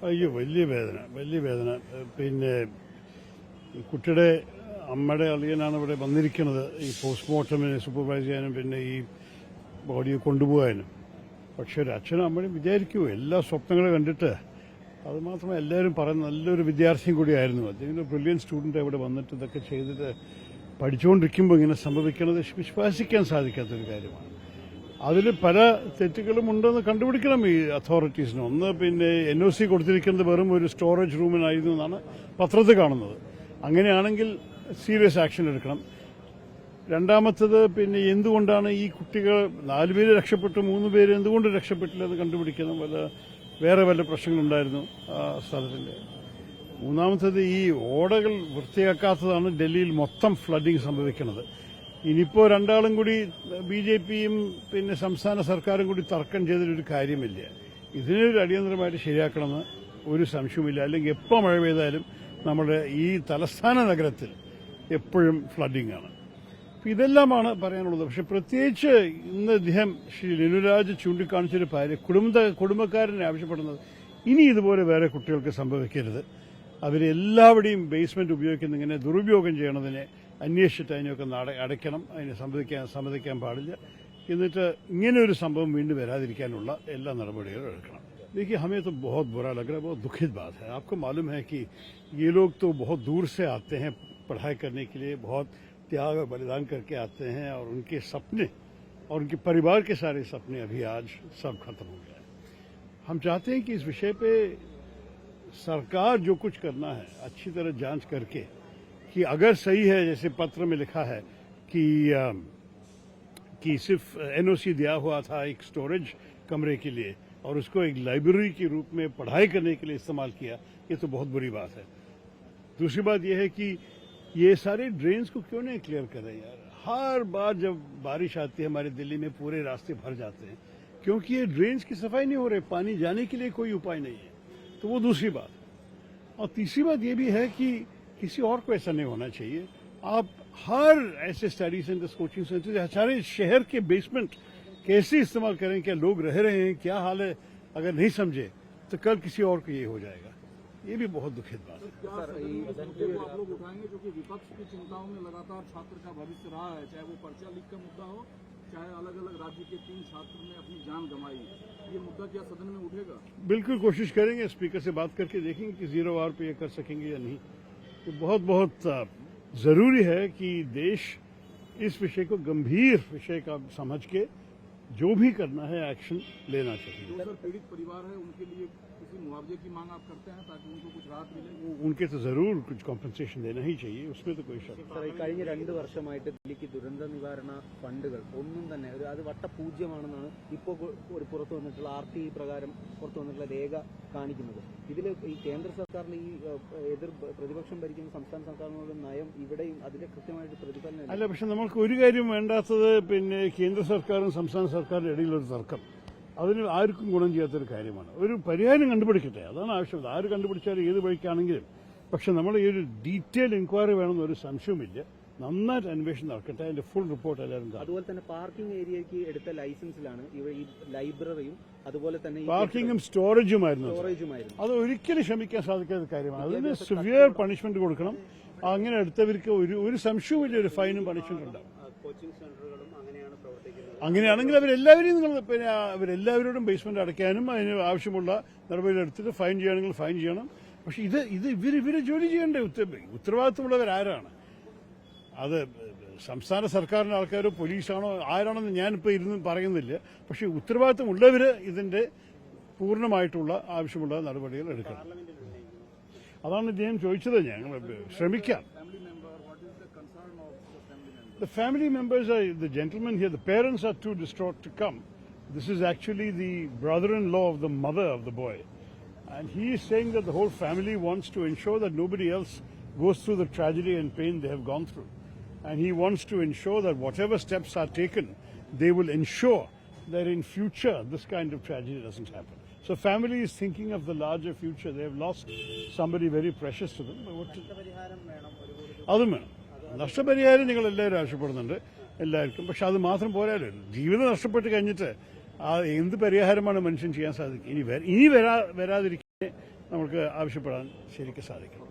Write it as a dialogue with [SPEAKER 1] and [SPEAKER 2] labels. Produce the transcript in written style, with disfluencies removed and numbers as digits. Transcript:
[SPEAKER 1] അയ്യോ, വലിയ വേദന. പിന്നെ കുട്ടിയുടെ അമ്മയുടെ അളിയനാണ് ഇവിടെ വന്നിരിക്കുന്നത് ഈ പോസ്റ്റ്മോർട്ടമിനെ സൂപ്പർവൈസ് ചെയ്യാനും പിന്നെ ഈ ബോഡിയെ കൊണ്ടുപോകാനും. പക്ഷെ ഒരു അച്ഛനും അമ്മയും വിചാരിക്കുമോ എല്ലാ സ്വപ്നങ്ങളും കണ്ടിട്ട്. അത് മാത്രമേ എല്ലാവരും പറയുന്ന നല്ലൊരു വിദ്യാർത്ഥിയും കൂടിയായിരുന്നു. അദ്ദേഹം ബ്രില്യൻ സ്റ്റുഡന്റ് ഇവിടെ വന്നിട്ട് ഇതൊക്കെ ചെയ്തിട്ട് പഠിച്ചുകൊണ്ടിരിക്കുമ്പോൾ ഇങ്ങനെ സംഭവിക്കുന്നത് വിശ്വസിക്കാൻ സാധിക്കാത്തൊരു കാര്യമാണ്. അതിൽ പല തെറ്റുകളും ഉണ്ടെന്ന് കണ്ടുപിടിക്കണം ഈ അതോറിറ്റീസിന്. ഒന്ന് പിന്നെ NOC കൊടുത്തിരിക്കുന്നത് വെറും ഒരു സ്റ്റോറേജ് റൂമിനായിരുന്നു എന്നാണ് പത്രത്തിൽ കാണുന്നത്. അങ്ങനെയാണെങ്കിൽ സീരിയസ് ആക്ഷൻ എടുക്കണം. രണ്ടാമത്തത് പിന്നെ എന്തുകൊണ്ടാണ് ഈ കുട്ടികൾ 4 പേര് രക്ഷപ്പെട്ടു, 3 പേര് എന്തുകൊണ്ട് രക്ഷപ്പെട്ടില്ല എന്ന് കണ്ടുപിടിക്കണം. വേറെ വല്ല പ്രശ്നങ്ങളുണ്ടായിരുന്നു ആ സ്ഥലത്തിന്റെ. മൂന്നാമത്തത് ഈ ഓടകൾ വൃത്തിയാക്കാത്തതാണ് ഡൽഹിയിൽ മൊത്തം ഫ്ലഡിംഗ് സംഭവിക്കുന്നത്. ഇനിയിപ്പോൾ രണ്ടാളും കൂടി BJPയും പിന്നെ സംസ്ഥാന സർക്കാരും കൂടി തർക്കം ചെയ്തിട്ടൊരു കാര്യമില്ല. ഇതിനൊരു അടിയന്തരമായിട്ട് ശരിയാക്കണമെന്ന് ഒരു സംശയവുമില്ല. അല്ലെങ്കിൽ എപ്പോൾ മഴ പെയ്താലും നമ്മുടെ ഈ തലസ്ഥാന നഗരത്തിൽ എപ്പോഴും ഫ്ലഡിംഗ് ആണ്. ഇതെല്ലാമാണ് പറയാനുള്ളത്. പക്ഷെ പ്രത്യേകിച്ച് ഇന്ന് അദ്ദേഹം ശ്രീ ലിനുരാജ് ചൂണ്ടിക്കാണിച്ചൊരു കുടുംബക്കാരനെ ആവശ്യപ്പെടുന്നത് ഇനി ഇതുപോലെ വേറെ കുട്ടികൾക്ക് സംഭവിക്കരുത്. അവരെല്ലാവരുടെയും ബേസ്മെന്റ് ഉപയോഗിക്കുന്ന ഇങ്ങനെ ദുരുപയോഗം ചെയ്യണതിനെ അന്വേഷിച്ചിട്ട് അതിനൊക്കെ അടയ്ക്കണം. അതിനെ സമ്മതിക്കാൻ പാടില്ല. എന്നിട്ട് ഇങ്ങനെ ഒരു സംഭവം വീണ്ടും വരാതിരിക്കാനുള്ള എല്ലാ നടപടികളും എടുക്കണം. देखिए, हमें तो बहुत बुरा लग रहा है, बहुत दुखित बात है. आपको मालूम है कि ये लोग तो बहुत दूर से आते हैं पढ़ाई करने के लिए, बहुत त्याग और बलिदान करके आते हैं और उनके सपने और उनके परिवार के सारे सपने अभी आज सब खत्म हो गए. हम चाहते हैं कि इस विषय पे सरकार जो कुछ करना है अच्छी तरह जांच करके कि अगर सही है जैसे पत्र में लिखा है कि सिर्फ NOC दिया हुआ था एक स्टोरेज कमरे के लिए और उसको एक लाइब्रेरी के रूप में पढ़ाई करने के लिए इस्तेमाल किया, ये तो बहुत बुरी बात है. दूसरी बात यह है कि ये सारे ड्रेन्स को क्यों नहीं क्लियर कर रहे यार. हर बार जब बारिश आती है हमारे दिल्ली में पूरे रास्ते भर जाते हैं क्योंकि ये ड्रेन्स की सफाई नहीं हो रही. पानी जाने के लिए कोई उपाय नहीं है. तो वो दूसरी बात. और तीसरी बात ये भी है कि किसी और को ऐसा नहीं होना चाहिए. आप हर ऐसे स्टडी सेंटर्स, कोचिंग सेंटर्स, सारे शहर के बेसमेंट कैसे इस्तेमाल करें, क्या लोग रह रहे हैं, क्या हाल है, अगर नहीं समझे तो कल किसी और को ये हो जाएगा. ये भी बहुत दुखद बात है.
[SPEAKER 2] आप लोग उठाएंगे क्योंकि विपक्ष की चिंताओं में लगातार छात्र का भविष्य रहा है, चाहे वो पर्चा लीक का मुद्दा हो, चाहे अलग अलग राज्य के 3 छात्र ने अपनी जान गंवाई. ये मुद्दा क्या सदन में उठेगा?
[SPEAKER 1] बिल्कुल कोशिश करेंगे. स्पीकर से बात करके देखेंगे कि 0 आवर पे ये कर सकेंगे या नहीं. तो बहुत जरूरी है कि देश इस विषय को गंभीर विषय का समझ के जो भी करना है एक्शन लेना चाहिए.
[SPEAKER 2] जो सर पीड़ित परिवार है उनके लिए किसी मुआवजे की मांग आप करते हैं ताकि उनको कुछ राहत मिले?
[SPEAKER 1] उनके तो जरूर कुछ कॉम्पनसेशन देना ही चाहिए, उसमें तो कोई शक नहीं.
[SPEAKER 3] കഴിഞ്ഞ 2 വർഷമായിട്ട് ദില്ലിക്ക് ദുരന്ത നിവാരണ ഫണ്ടുകൾ ഒന്നും തന്നെ അത് വട്ടപൂജ്യമാണെന്നാണ് ഇപ്പോൾ പുറത്തു വന്നിട്ടുള്ള RTI പ്രകാരം പുറത്തു വന്നിട്ടുള്ള രേഖ കാണിക്കുന്നത്. ഇതിൽ ഈ കേന്ദ്ര സർക്കാരിന് ഈ പ്രതിപക്ഷം ഭരിക്കുന്ന സംസ്ഥാന സർക്കാരിനുള്ള നയം ഇവിടെയും അതിന്റെ കൃത്യമായിട്ട് പ്രതിഫലനം
[SPEAKER 1] അല്ല. പക്ഷെ നമുക്ക് ഒരു കാര്യം വേണ്ടാത്തത് പിന്നെ കേന്ദ്ര സർക്കാരും സംസ്ഥാന സർക്കാരിന്റെ ഇടയിലൊരു തർക്കം അതിന് ആർക്കും ഗുണം ചെയ്യാത്തൊരു കാര്യമാണ്. ഒരു പരിഹാരം കണ്ടുപിടിക്കട്ടെ, അതാണ് ആവശ്യം. ആര് കണ്ടുപിടിച്ചാലും ഏത് വഴിക്കാണെങ്കിലും. പക്ഷെ നമ്മൾ ഈ ഒരു ഡീറ്റെയിൽ എൻക്വയറി വേണമെന്നൊരു സംശയമില്ല. നന്നായിട്ട് അന്വേഷണം നടക്കട്ടെ. അതിന്റെ ഫുൾ റിപ്പോർട്ട് എല്ലാവരും.
[SPEAKER 3] അതുപോലെ തന്നെ പാർക്കിംഗ് ഏരിയയ്ക്ക് എടുത്ത ലൈസൻസിലാണ് ഈ ലൈബ്രറിയും അതുപോലെ തന്നെ
[SPEAKER 1] പാർക്കിംഗും സ്റ്റോറേജുമായിരുന്നു. അത് ഒരിക്കലും ക്ഷമിക്കാൻ സാധിക്കാത്ത കാര്യമാണ്. അതിന് സിവിയർ പണിഷ്മെന്റ് കൊടുക്കണം. അങ്ങനെ എടുത്തവർക്ക് ഒരു സംശയവുമില്ല, ഒരു ഫൈനും പണിഷ്മെന്റ് ഉണ്ടാവും.
[SPEAKER 3] കോച്ചിങ് സെന്ററുകളും അങ്ങനെയാണ് പ്രവർത്തിക്കുന്നത്.
[SPEAKER 1] അങ്ങനെയാണെങ്കിൽ അവരെല്ലാവരോടും ബേസ്മെന്റ് അടയ്ക്കാനും അതിന് ആവശ്യമുള്ള നടപടികളെടുത്തിട്ട് ഫൈൻ ചെയ്യണമെങ്കിൽ ഫൈൻ ചെയ്യണം. പക്ഷെ ഇവര് ജോലി ചെയ്യേണ്ട ഉത്തരവാദിത്തമുള്ളവരാരാണ്? അത് സംസ്ഥാന സർക്കാരിന്റെ ആൾക്കാരോ പോലീസാണോ ആരാണെന്ന് ഞാനിപ്പോൾ ഇരുന്ന് പറയുന്നില്ല. പക്ഷെ ഉത്തരവാദിത്തമുള്ളവർ ഇതിന്റെ പൂർണ്ണമായിട്ടുള്ള ആവശ്യമുള്ള നടപടികൾ എടുക്കണം. അതാണ് ഇദ്ദേഹം ചോദിച്ചത്. ഞങ്ങൾ ശ്രമിക്കാം. The family members are the gentlemen here. The parents are too distraught to come. This is actually the brother-in-law of the mother of the boy. And he is saying that the whole family wants to ensure that nobody else goes through the tragedy and pain they have gone through. And he wants to ensure that whatever steps are taken, they will ensure that in future this kind of tragedy doesn't happen. So family is thinking of the larger future. They have lost somebody very precious to them. അതും വേണം. നഷ്ടപരിഹാരം നിങ്ങൾ എല്ലാവരും ആവശ്യപ്പെടുന്നുണ്ട്, എല്ലാവർക്കും. പക്ഷെ അത് മാത്രം പോരാല്ലോ. ജീവിതം നഷ്ടപ്പെട്ട് കഴിഞ്ഞിട്ട് എന്ത് പരിഹാരമാണ് മനുഷ്യൻ ചെയ്യാൻ സാധിക്കുക? ഇനി വരാതിരിക്കാൻ നമുക്ക് ആവശ്യപ്പെടാൻ ശരിക്കും സാധിക്കും.